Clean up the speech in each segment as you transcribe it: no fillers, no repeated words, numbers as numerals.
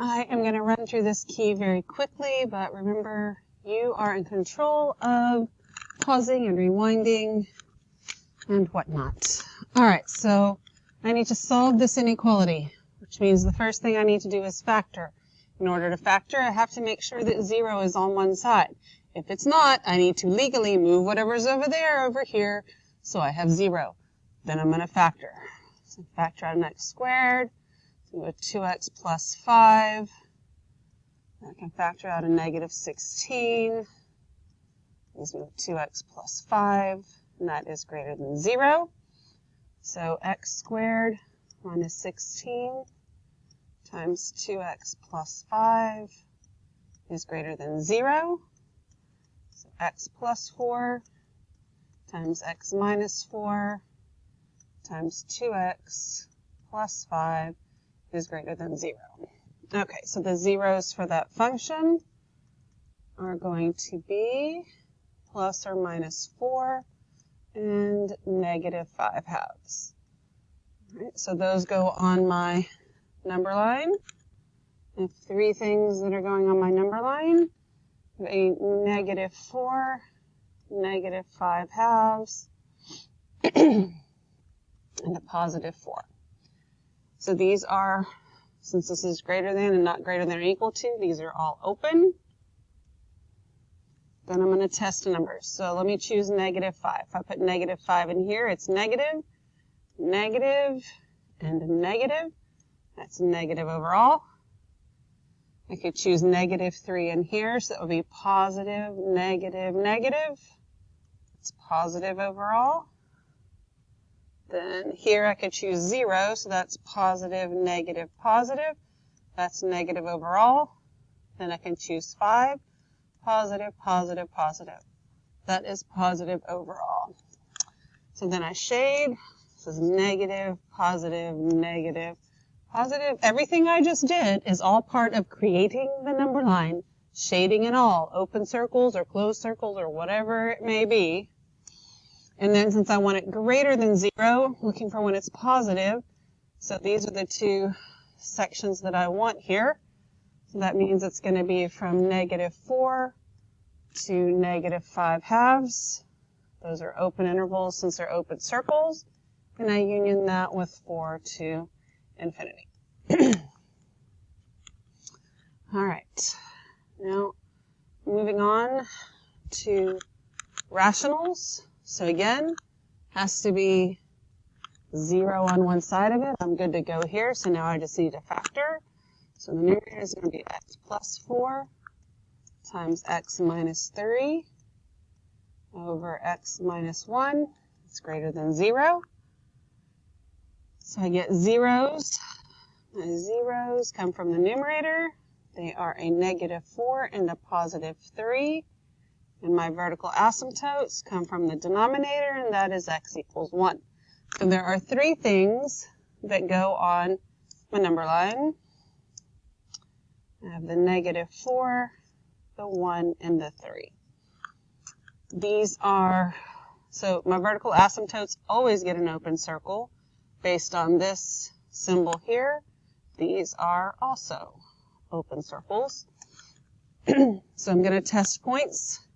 I am going to run through this key very quickly, but remember, you are in control of pausing and rewinding and whatnot. All right, so I need to solve this inequality, which means the first thing I need to do is factor. In order to factor, I have to make sure that 0 is on one side. If it's not, I need to legally move whatever's over there over here, so I have 0. Then I'm going to factor. So factor out an x squared, so a 2x plus 5. I can factor out a negative 16. Gives me 2x plus 5, and that is greater than 0. So x squared minus 16 times 2x plus 5 is greater than 0. So x plus 4 times x minus 4 times 2x plus 5 is greater than 0. Okay, so the zeros for that function are going to be plus or minus 4 and negative 5 halves. All right, so those go on my number line. I have three things that are going on my number line. A negative 4, negative 5 halves, and a positive 4. So these are, since this is greater than and not greater than or equal to, these are all open. Then I'm going to test numbers. So let me choose negative 5. If I put negative 5 in here, it's negative, negative, and negative. That's negative overall. I could choose negative 3 in here, so that would be positive, negative, negative. It's positive overall. Then here I could choose 0, so that's positive, negative, positive. That's negative overall. Then I can choose 5, positive, positive, positive. That is positive overall. So then I shade. This is negative, positive, negative, positive. Everything I just did is all part of creating the number line, shading and all, open circles or closed circles or whatever it may be. And then since I want it greater than 0, looking for when it's positive, so these are the two sections that I want here. So that means it's going to be from negative 4 to negative 5 halves. Those are open intervals since they're open circles. And I union that with 4 to infinity. All right. Now, moving on to rationals. So again, has to be 0 on one side of it. I'm good to go here. So now I just need to factor. So the numerator is going to be x plus 4 times x minus 3 over x minus 1. It's greater than 0. So I get zeros. My zeros come from the numerator. They are a negative 4 and a positive 3. And my vertical asymptotes come from the denominator, and that is x equals 1. So there are three things that go on my number line. I have the negative 4, the 1, and the 3. These are, so my vertical asymptotes always get an open circle based on this symbol here. These are also open circles. So I'm going to test points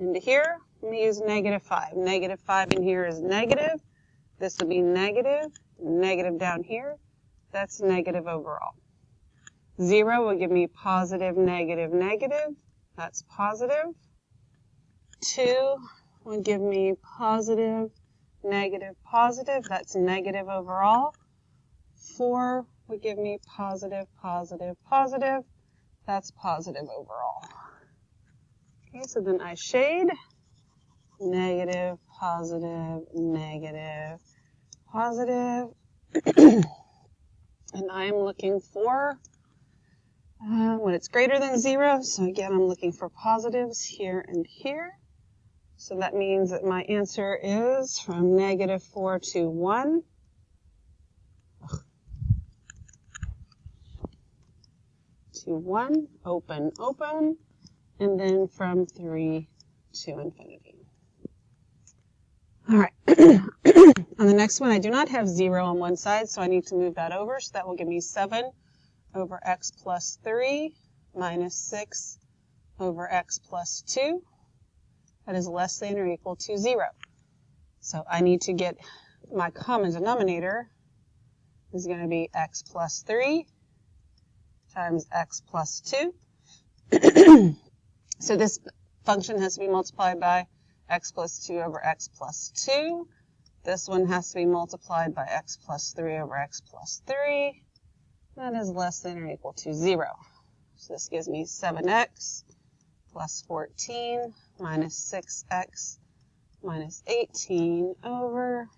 into here. I'm going to use negative 5. Negative 5 in here is negative. This would be negative. Negative down here. That's negative overall. 0 will give me positive, negative, negative. That's positive. 2 will give me positive, negative, positive. That's negative overall. 4 would give me positive, positive, positive. That's positive overall. Okay, so then I shade. Negative, positive, negative, positive. And I am looking for when it's greater than 0. So again, I'm looking for positives here and here. So that means that my answer is from negative 4 to 1. To 1, open, open, and then from 3 to infinity. All right. On the next one, I do not have 0 on one side, so I need to move that over. So that will give me 7 over x plus 3 minus 6 over x plus 2. That is less than or equal to 0. So I need to get my common denominator is going to be x plus 3 times x plus 2. So this function has to be multiplied by x plus 2 over x plus 2. This one has to be multiplied by x plus 3 over x plus 3. That is less than or equal to 0. So this gives me 7x plus 14 minus 6x minus 18 over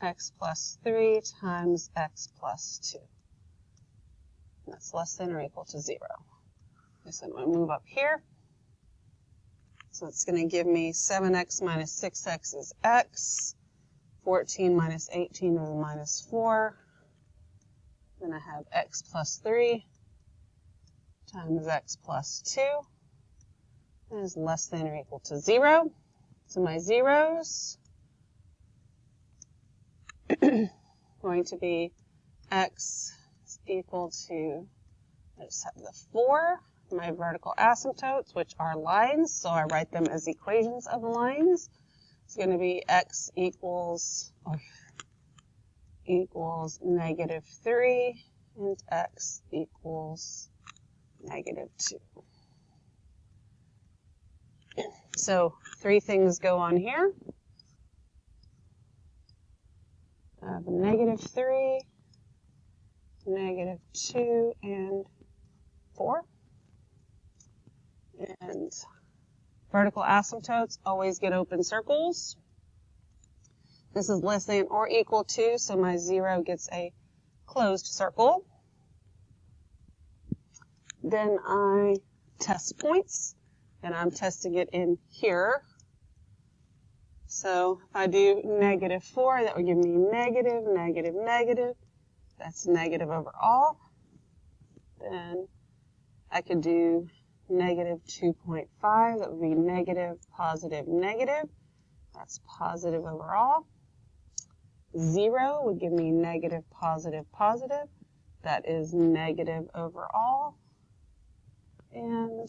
x plus 3 times x plus 2. That's less than or equal to 0. So I'm going to move up here. So it's going to give me 7x minus 6x is x. 14 minus 18 is minus 4. Then I have x plus 3 times x plus 2. That is less than or equal to 0. So my zeros going to be x is equal to, I just have the 4, my vertical asymptotes, which are lines, so I write them as equations of lines. It's going to be x equals negative 3 and x equals negative 2. So 3 things go on here. I have negative 3, negative 2, and 4. And vertical asymptotes always get open circles. This is less than or equal to, so my 0 gets a closed circle. Then I test points, and I'm testing it in here. So if I do negative 4, that would give me negative, negative, negative. That's negative over all. Then I could do negative 2.5. That would be negative, positive, negative. That's positive over all. 0 would give me negative, positive, positive. That is negative over all. And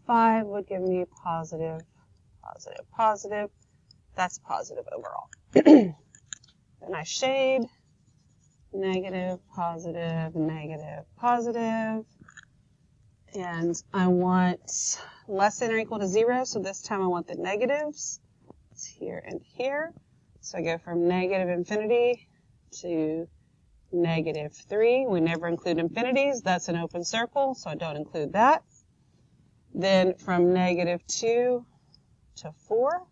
5 would give me positive, positive, positive. That's positive overall. Then I shade negative, positive, negative, positive. And I want less than or equal to 0, so this time I want the negatives. It's here and here. So I go from negative infinity to negative 3. We never include infinities. That's an open circle, so I don't include that. Then from negative 2 to 4.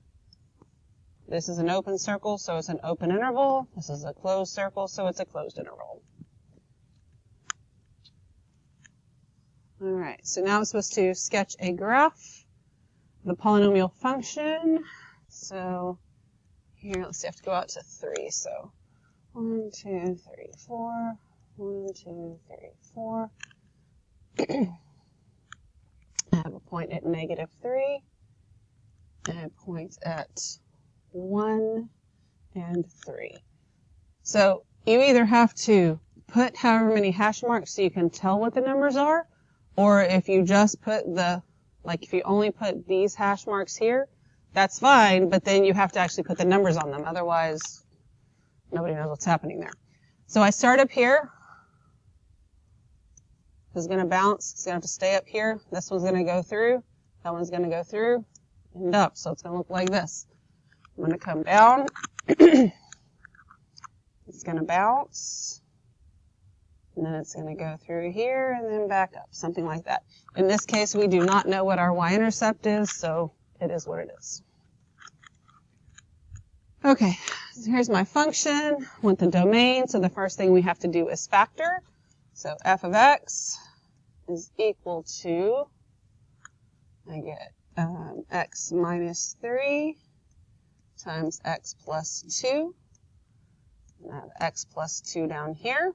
This is an open circle, so it's an open interval. This is a closed circle, so it's a closed interval. All right, so now I'm supposed to sketch a graph of the polynomial function. So here, let's see, I have to go out to 3. So 1, 2, 3, 4. 1, 2, 3, 4. I have a point at negative 3 and a point at 1 and 3. So you either have to put however many hash marks so you can tell what the numbers are, or if you just put if you only put these hash marks here, that's fine, but then you have to actually put the numbers on them. Otherwise, nobody knows what's happening there. So I start up here. This is going to bounce. It's going to have to stay up here. This one's going to go through. That one's going to go through and up. So it's going to look like this. I'm going to come down. It's going to bounce. And then it's going to go through here and then back up, something like that. In this case, we do not know what our y-intercept is, so it is what it is. Okay, so here's my function. I want the domain, so the first thing we have to do is factor. So f of x is equal to, I get x minus 3 times x plus 2. And I have x plus 2 down here.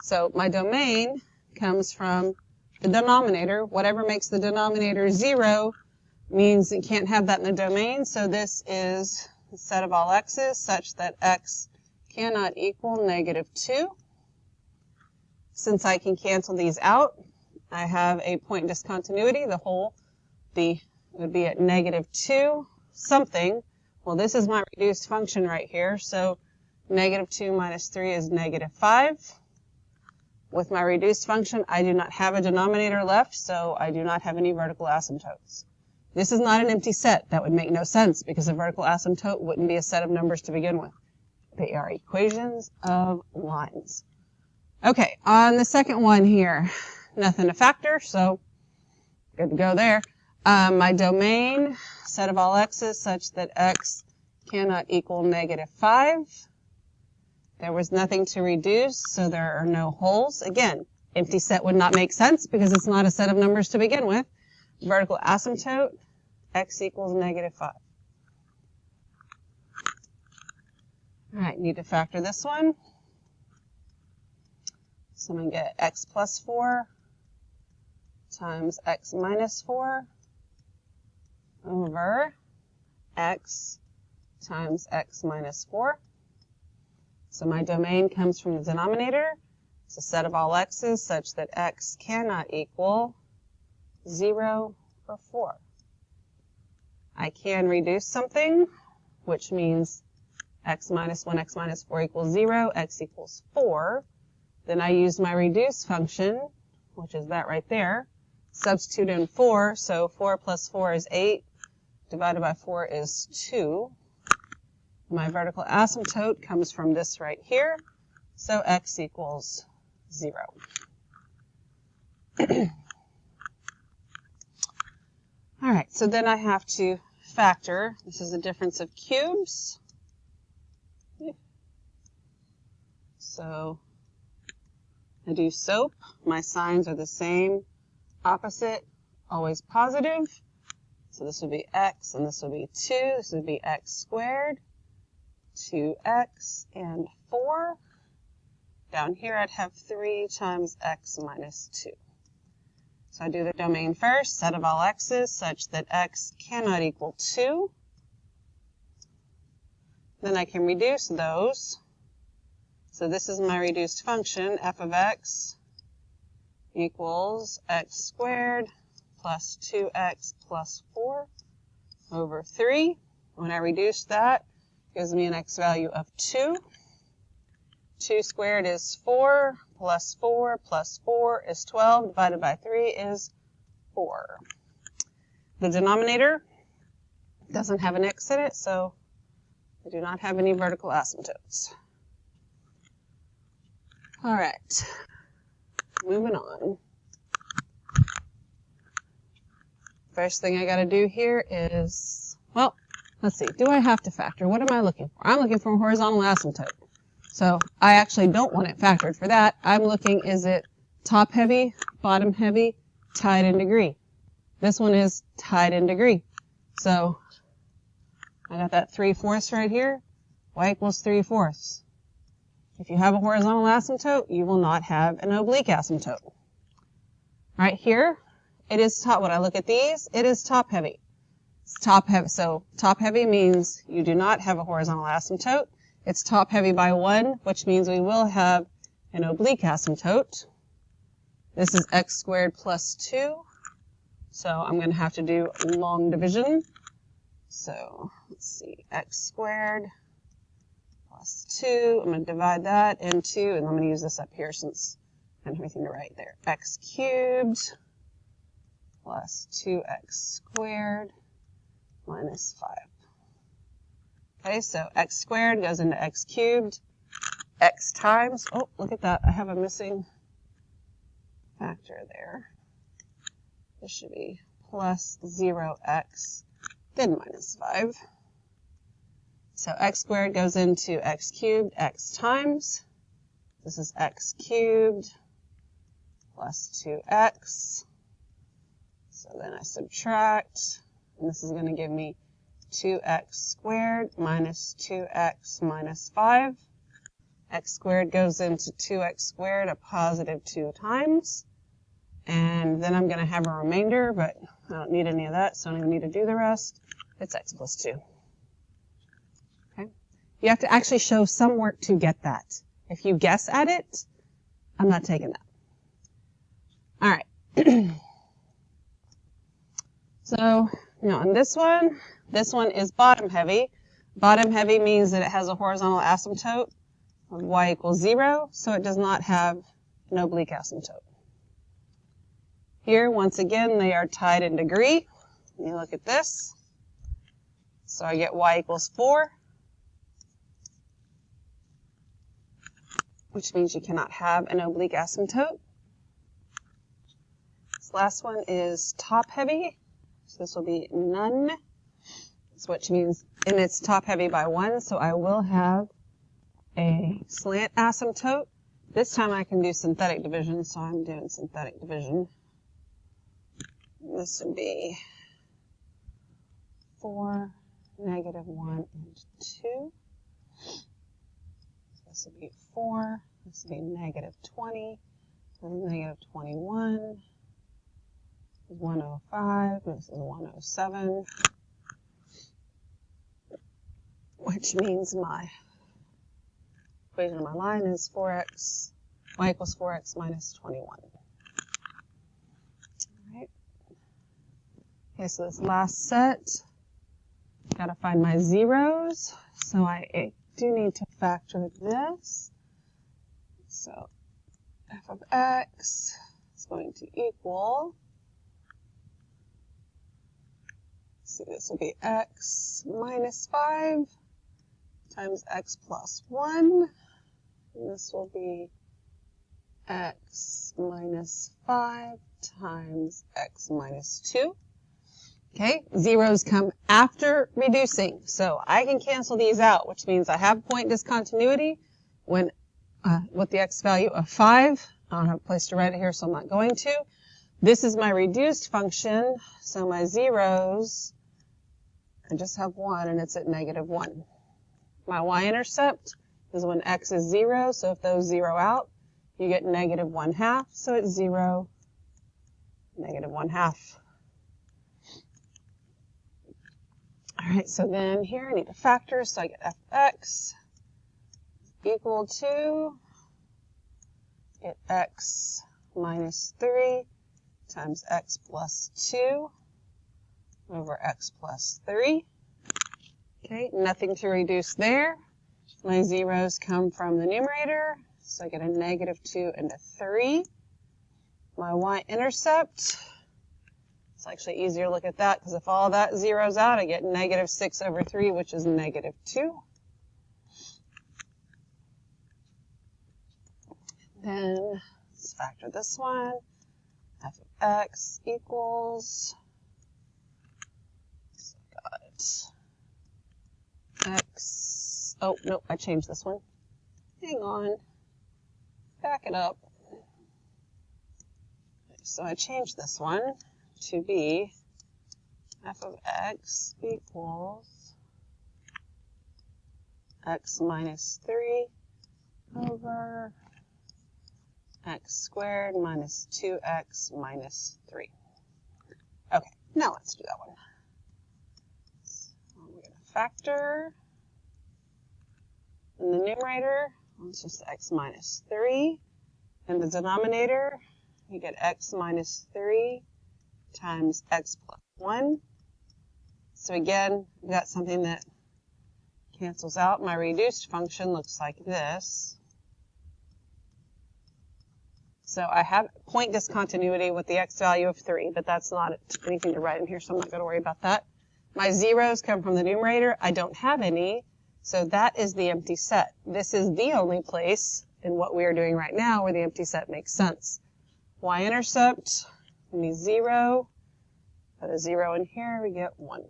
So my domain comes from the denominator. Whatever makes the denominator 0 means you can't have that in the domain. So this is the set of all x's such that x cannot equal negative 2. since I can cancel these out, I have a point discontinuity. The whole would be at -2 something. Well, this is my reduced function right here, so -2 minus 3 is -5. With my reduced function, I do not have a denominator left, so I do not have any vertical asymptotes. This is not an empty set. That would make no sense because a vertical asymptote wouldn't be a set of numbers to begin with. They are equations of lines. Okay, on the second one here, nothing to factor, so good to go there. My domain, set of all x's such that x cannot equal -5. There was nothing to reduce, so there are no holes. Again, empty set would not make sense because it's not a set of numbers to begin with. Vertical asymptote, x equals -5. All right, need to factor this one. So I'm going to get x plus 4 times x minus 4 over x times x minus 4. So my domain comes from the denominator. It's a set of all x's such that x cannot equal 0 or 4. I can reduce something, which means x minus 1, x minus 4 equals 0, x equals 4. Then I use my reduce function, which is that right there. Substitute in 4, so 4 plus 4 is 8, divided by 4 is 2. My vertical asymptote comes from this right here, so x equals 0. All right, so then I have to factor. This is the difference of cubes. So I do SOAP. My signs are the same, opposite, always positive. So this would be x, and this would be 2. This would be x squared, 2x, and 4. Down here I'd have 3 times x minus 2. So I do the domain first, set of all x's such that x cannot equal 2. Then I can reduce those. So this is my reduced function, f of x equals x squared plus 2x plus 4 over 3. When I reduce that, it gives me an x value of 2. 2 squared is 4, plus 4 plus 4 is 12, divided by 3 is 4. The denominator doesn't have an x in it, so I do not have any vertical asymptotes. All right, moving on. First thing I got to do here is, well, let's see, do I have to factor? What am I looking for? I'm looking for a horizontal asymptote. So I actually don't want it factored for that. I'm looking, is it top heavy, bottom heavy, tied in degree? This one is tied in degree. So I got that 3/4 right here. Y equals 3/4. If you have a horizontal asymptote, you will not have an oblique asymptote. Right here, it is top. When I look at these, it is top heavy. It's top heavy. So top heavy means you do not have a horizontal asymptote. It's top heavy by 1, which means we will have an oblique asymptote. This is x squared plus 2. So I'm going to have to do long division. So let's see, x squared plus 2. I'm going to divide that into, and I'm going to use this up here since I don't have anything to write there. X cubed plus 2x squared minus 5. Okay, so x squared goes into x cubed. X times, oh, look at that. I have a missing factor there. This should be plus 0x, then minus 5. So x squared goes into x cubed, x times. This is x cubed plus 2x. So then I subtract, and this is going to give me 2x squared minus 2x minus 5. X squared goes into 2x squared, a positive 2 times. And then I'm going to have a remainder, but I don't need any of that, so I don't even need to do the rest. It's x plus 2. Okay? You have to actually show some work to get that. If you guess at it, I'm not taking that. All right. So, on this one is bottom heavy. Bottom heavy means that it has a horizontal asymptote of y equals 0, so it does not have an oblique asymptote. Here, once again, they are tied in degree. You look at this. So I get y equals 4, which means you cannot have an oblique asymptote. This last one is top heavy. So this will be none, which means, and it's top heavy by 1, so I will have a slant asymptote. This time I can do synthetic division, so I'm doing synthetic division. This would be 4, negative 1, and 2. So this would be 4. This would be negative 20. This is negative 21. This is 105. This is 107. Which means my equation of my line is 4x, y equals 4x minus 21. Alright. Okay, so this last set, gotta find my zeros. So I do need to factor this. So f of x is going to equal, so this will be x minus 5 times x plus 1. And this will be x minus 5 times x minus 2. Okay, zeros come after reducing, so I can cancel these out, which means I have point discontinuity when with the x value of 5. I don't have a place to write it here, so I'm not going to. This is my reduced function, so my zeros, I just have 1, and it's at negative 1. My y-intercept is when x is 0, so if those zero out, you get negative 1/2, so it's 0, negative 1/2. All right, so then here I need to factor, so I get f of x equal to get x minus 3 times x plus 2 over x plus 3. Okay, nothing to reduce there. My zeros come from the numerator, so I get a negative 2 and a 3. My y-intercept, it's actually easier to look at that, because if all that zeroes out, I get negative 6 over 3, which is negative 2. Then let's factor this one. F of x equals, so got x, oh, no, I changed this one. Hang on, back it up. So I changed this one to be f of x equals x minus 3 over x squared minus 2x minus 3. Okay, now let's do that one. So we're going to factor in the numerator, it's just x minus 3. In the denominator, you get x minus 3 times x plus 1. So again, we've got something that cancels out. My reduced function looks like this. So I have point discontinuity with the x value of 3, but that's not anything to write in here, so I'm not going to worry about that. My zeros come from the numerator. I don't have any, so that is the empty set. This is the only place in what we are doing right now where the empty set makes sense. Y-intercept, give me 0. Put a 0 in here, we get 1.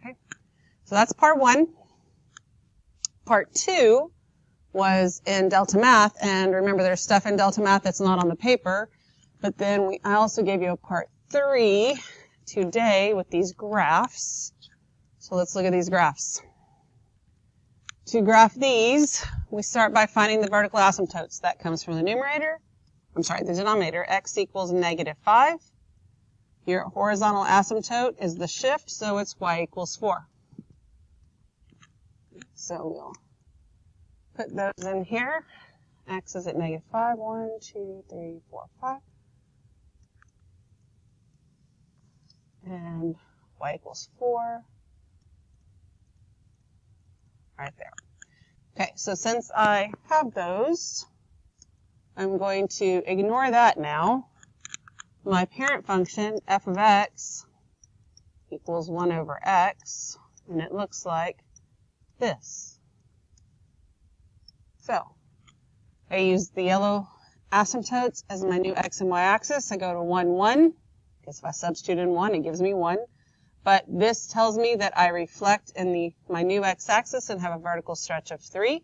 Okay, so that's part 1. Part 2 was in Delta Math, and remember there's stuff in Delta Math that's not on the paper, but then I also gave you a part 3 today with these graphs. So let's look at these graphs. To graph these, we start by finding the vertical asymptotes. That comes from the numerator, the denominator, x equals negative 5. Your horizontal asymptote is the shift, so it's y equals 4. So we'll put those in here. X is at negative 5. 1, 2, 3, 4, 5. and y equals 4 right there. Okay, so since I have those, I'm going to ignore that now. My parent function, f of x, equals 1 over x, and it looks like this. So, I use the yellow asymptotes as my new x and y axis. I go to 1, 1, because if I substitute in 1, it gives me 1. But this tells me that I reflect in my new x-axis and have a vertical stretch of 3.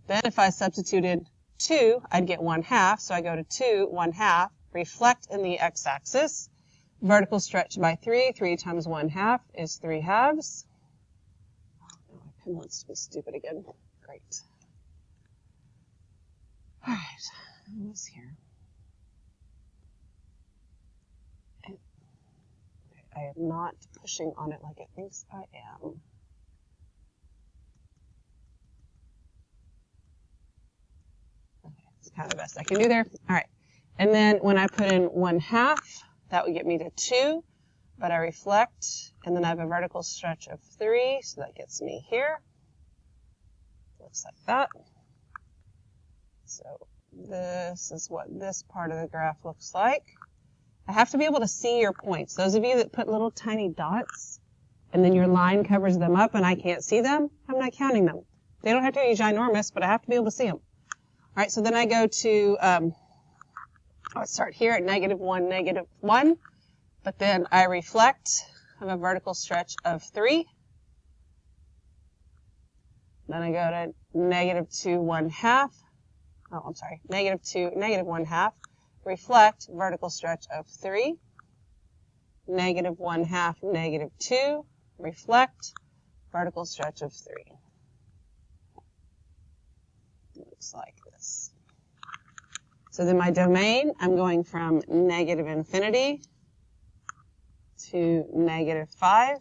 Then if I substituted 2, I'd get 1/2. So I go to 2, 1/2, reflect in the x-axis, vertical stretch by 3. 3 times 1/2 is 3/2. Oh, my pen wants to be stupid again. Great. All right, almost here. I am not pushing on it like it thinks I am. Okay, it's kind of the best I can do there. All right, and then when I put in 1/2, that would get me to 2, but I reflect, and then I have a vertical stretch of 3, so that gets me here. Looks like that. So this is what this part of the graph looks like. I have to be able to see your points. Those of you that put little tiny dots and then your line covers them up and I can't see them, I'm not counting them. They don't have to be ginormous, but I have to be able to see them. All right, so then I go to, I'll start here at -1, -1, but then I reflect. I have a vertical stretch of 3. Then I go to -2, 1/2. Oh, I'm sorry, -2, -1/2. Reflect, vertical stretch of 3, -1/2, -2, reflect, vertical stretch of 3. Looks like this. So then my domain, I'm going from -infinity to -5,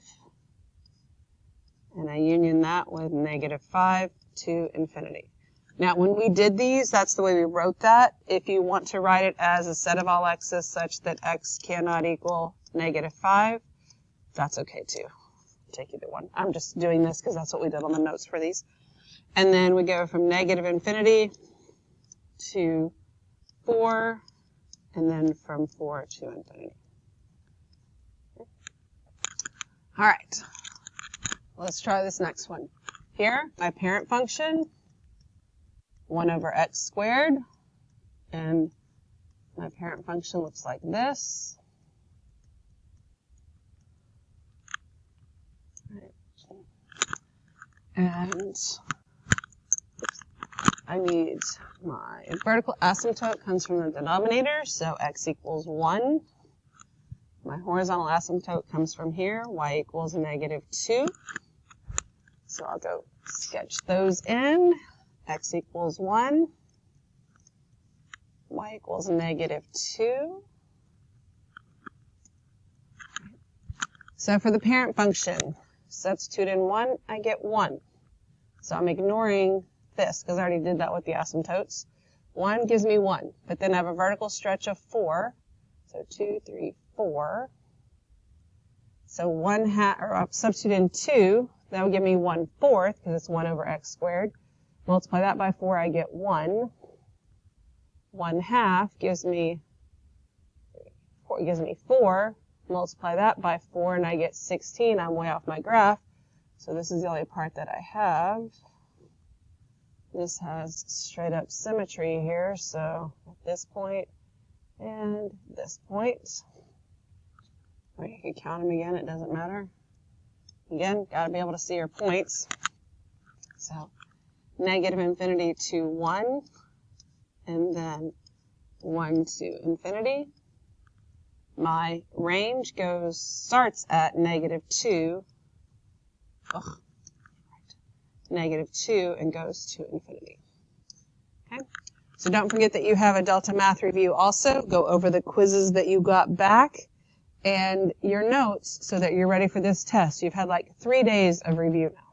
and I union that with -5 to infinity. Now, when we did these, that's the way we wrote that. If you want to write it as a set of all x's such that x cannot equal -5, that's okay too. Take either one. I'm just doing this because that's what we did on the notes for these. And then we go from -infinity to 4, and then from 4 to infinity. All right, let's try this next one. Here, my parent function, 1 over x squared, and my parent function looks like this. And I need my vertical asymptote comes from the denominator, so x equals 1. My horizontal asymptote comes from here, y equals -2. So I'll go sketch those in. X equals 1, y equals -2. So for the parent function, substitute in 1, I get 1. So I'm ignoring this because I already did that with the asymptotes. 1 gives me 1, but then I have a vertical stretch of 4. So 2, 3, 4. So 1/2, or I'll substitute in 2, that would give me 1/4 because it's 1 over x squared. Multiply that by 4, I get 1. 1/2 gives me 4. Multiply that by 4, and I get 16. I'm way off my graph. So this is the only part that I have. This has straight up symmetry here. So at this point and this point, or you can count them again, it doesn't matter. Again, got to be able to see your points. So -infinity to 1, and then 1 to infinity. My range starts at -2, -2, and goes to infinity. Okay, so don't forget that you have a Delta Math review also. Go over the quizzes that you got back and your notes so that you're ready for this test. You've had like 3 days of review now.